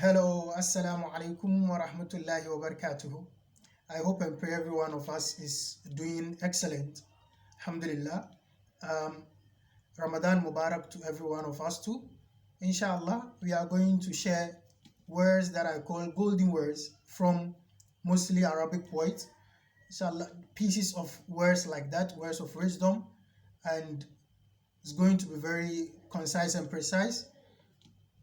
Hello, Assalamu alaikum wa rahmatullahi wa barakatuhu. I hope and pray every one of us is doing excellent. Alhamdulillah. Ramadan Mubarak to every one of us too. Inshallah, we are going to share words that I call golden words from mostly Arabic poets. Inshallah, pieces of words like that, words of wisdom, and it's going to be very concise and precise.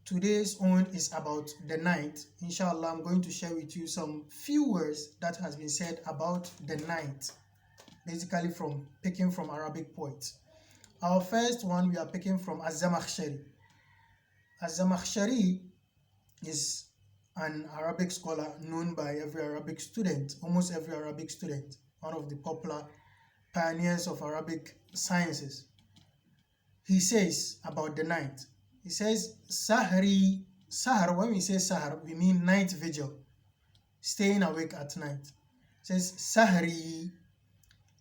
Today's own is about the night. Inshallah, I'm going to share with you some few words that has been said about the night, basically picking from Arabic poets. Our first one we are picking from الزمخشري. الزمخشري is an Arabic scholar known by every Arabic student, almost every Arabic student, one of the popular pioneers of Arabic sciences. He says about the night, he says, Sahri, Sahar, when we say Sahar, we mean night vigil, staying awake at night. It says, Sahri,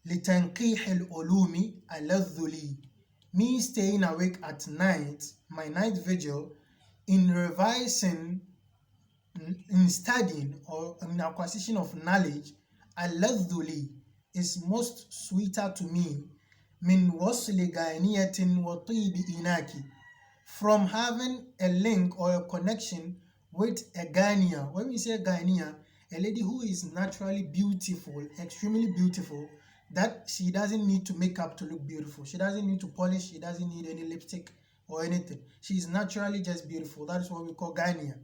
لتنقيح العلوم اللذ لي. Me staying awake at night, my night vigil, in revising, in studying, or in acquisition of knowledge, اللذ لي, is most sweeter to me, من وصل غانية وطيب إناكي, from having a link or a connection with a Ghanaian. When we say Ghanaian, a lady who is naturally beautiful, extremely beautiful, that she doesn't need to make up to look beautiful. She doesn't need to polish. She doesn't need any lipstick or anything. She is naturally just beautiful. That is what we call Ghanaian.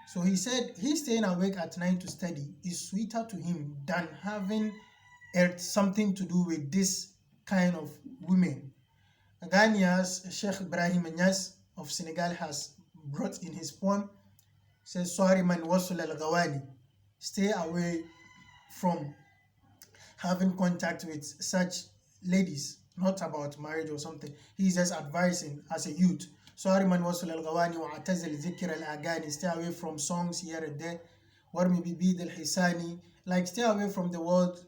So he said he's staying awake at night to study is sweeter to him than having something to do with this kind of women. Ghanaia's Sheikh Ibrahim Nyas of Senegal has brought in his poem, says, Sorry man wasul al-Ghawani, stay away from having contact with such ladies, not about marriage or something. He's just advising as a youth. Sorry man wasul al-Ghawani wa atazil zikr al-agani, stay away from songs here and there. Warmi bibid al-Hisani, like stay away from the world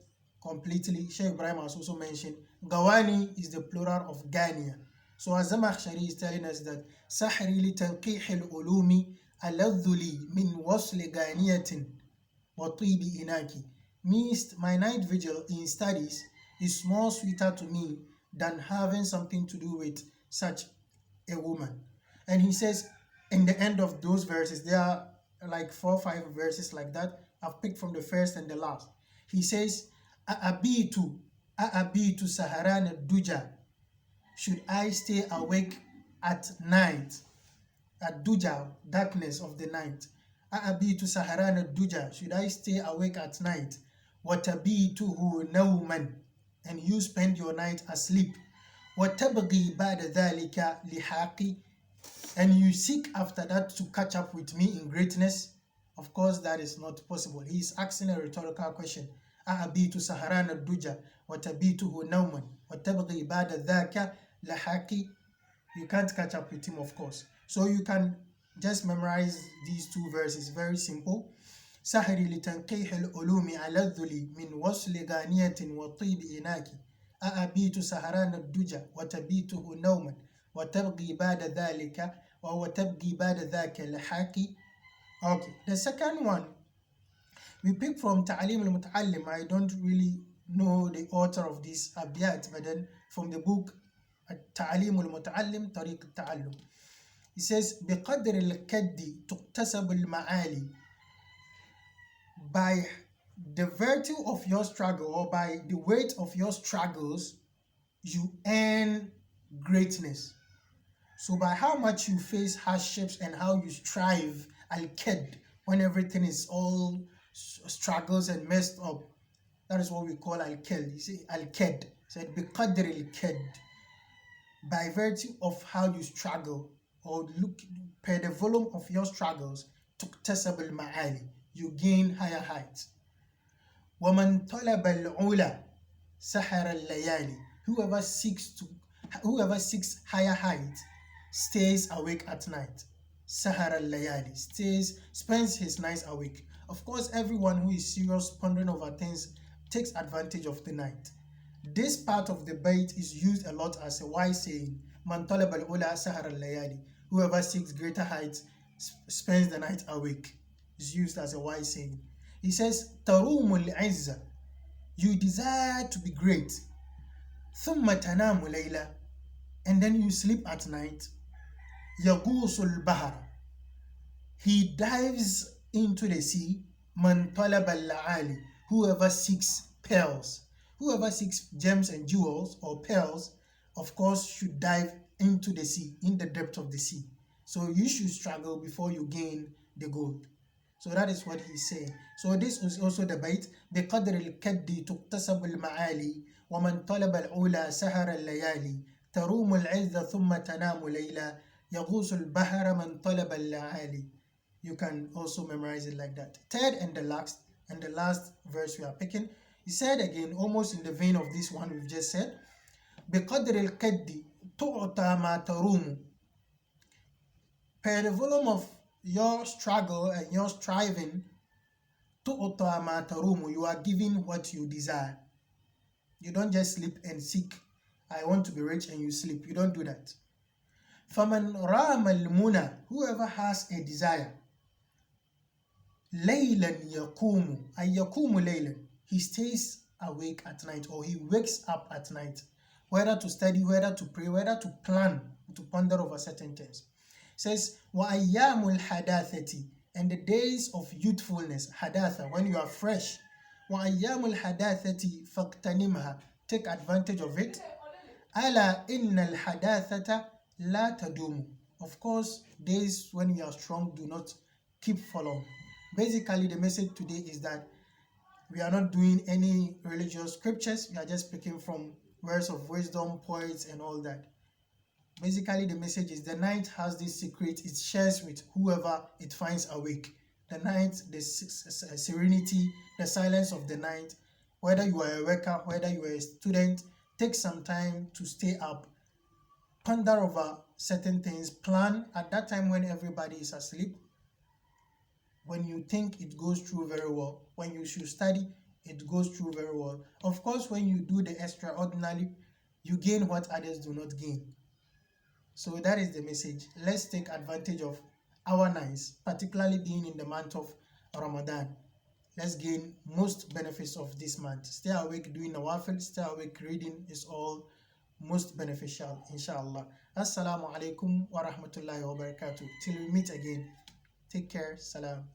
completely. Sheikh Ibrahim has also mentioned Gawani is the plural of Ghania. So as Zamkhshari is telling us that Sahri لتنقيح العلوم اللذ لي من وصل غانية وطيب إناكي, means my night vigil in studies is more sweeter to me than having something to do with such a woman. And he says in the end of those verses, there are like 4 or 5 verses like that. I've picked from the first and the last. He says, أأبيت سهران الدجى, should I stay awake at night, at Dujah, darkness of the night. أأبيت سهران الدجى, should I stay awake at night. وتبيته نوما, and you spend your night asleep. وتبغي بعد ذلك لحاقي, and you seek after that to catch up with me in greatness. Of course, that is not possible. He is asking a rhetorical question. أأبيت سهران الدجى وتبيته نوما وتبغي بعد ذاك لحاقي. You can't catch up with him, of course. So you can just memorize these 2 verses. Very simple. سهري لتنقيح العلوم اللذ لي من وصل غانية وطيب إناكي. أأبيت سهران الدجى وتبيته نوما وتبغي بعد ذلك وتبغي بعد ذاك لحاقي. Okay, the second one we pick from Ta'alim al-Muta'allim. I don't really know the author of this أأبيت, but then from the book Ta'alim al-Muta'allim طريق التعلم. He says, بقدر الكد تكتسب المعالي, by the virtue of your struggle or by the weight of your struggles, you earn greatness. So by how much you face hardships and how you strive, al-ked, when everything is all struggles and messed up, that is what we call al-ked. You see, al-ked said بقدر الكد, by virtue of how you struggle or look per the volume of your struggles, تكتسب المعالي, you gain higher heights. ومن طلب العلا سهر الليالي, whoever seeks higher heights stays awake at night. سهر الليالي, spends his nights awake. Of course, everyone who is serious pondering over things takes advantage of the night. This part of the bait is used a lot as a wise saying, Man talab al-ula sahar al-layali, whoever seeks greater heights spends the night awake. It's used as a wise saying. He says, تروم العز, you desire to be great. ثم تنام ليلا, and then you sleep at night. يغوص البحر, he dives into the sea. من طلب اللآلي, whoever seeks pearls, whoever seeks gems and jewels or pearls, of course should dive into the sea, in the depth of the sea. So you should struggle before you gain the gold. So that is what he's saying. So this is also the bait. بقدر الكد تكتسب المعالي ومن طلب العلا سهر الليالي تروم العز ثم تنام ليلا يغوص البحر من طلب اللآلي. You can also memorize it like that. Third and the last verse we are picking, he said again, almost in the vein of this one we've just said, بقدر الكد تعطى ما تروم. Per the volume of your struggle and your striving, تعطى ما تروم, you are given what you desire. You don't just sleep and seek, I want to be rich, and you sleep. You don't do that. فَمَنْ رَامَ الْمُنَى, whoever has a desire, لَيْلًا يَقُومُ, أي يَقُومُ لَيْلًا, he stays awake at night, or he wakes up at night, whether to study, whether to pray, whether to plan, to ponder over certain things. It says, وَأَيَّامُ الْحَدَاثَةِ, and the days of youthfulness, hadatha, when you are fresh, وَأَيَّامُ الْحَدَاثَةِ فَاغْتَنِمْهَا, take advantage of it. أَلَا إِنَّ الْحَدَاثَةَ لَا تَدُومُ, of course, days when you are strong do not keep for long. Basically, the message today is that we are not doing any religious scriptures. We are just speaking from words of wisdom, poets, and all that. Basically, the message is the night has this secret it shares with whoever it finds awake. The night, the serenity, the silence of the night, whether you are a worker, whether you are a student, take some time to stay up, ponder over certain things, plan at that time when everybody is asleep. When you think it goes through very well, when you should study, it goes through very well. Of course, when you do the extraordinary, you gain what others do not gain. So that is the message. Let's take advantage of our nights, particularly being in the month of Ramadan. Let's gain most benefits of this month. Stay awake doing nawafil, stay awake reading is all most beneficial, inshallah. Assalamu alaikum wa rahmatullahi wa barakatuh. Till we meet again. Take care. Salam.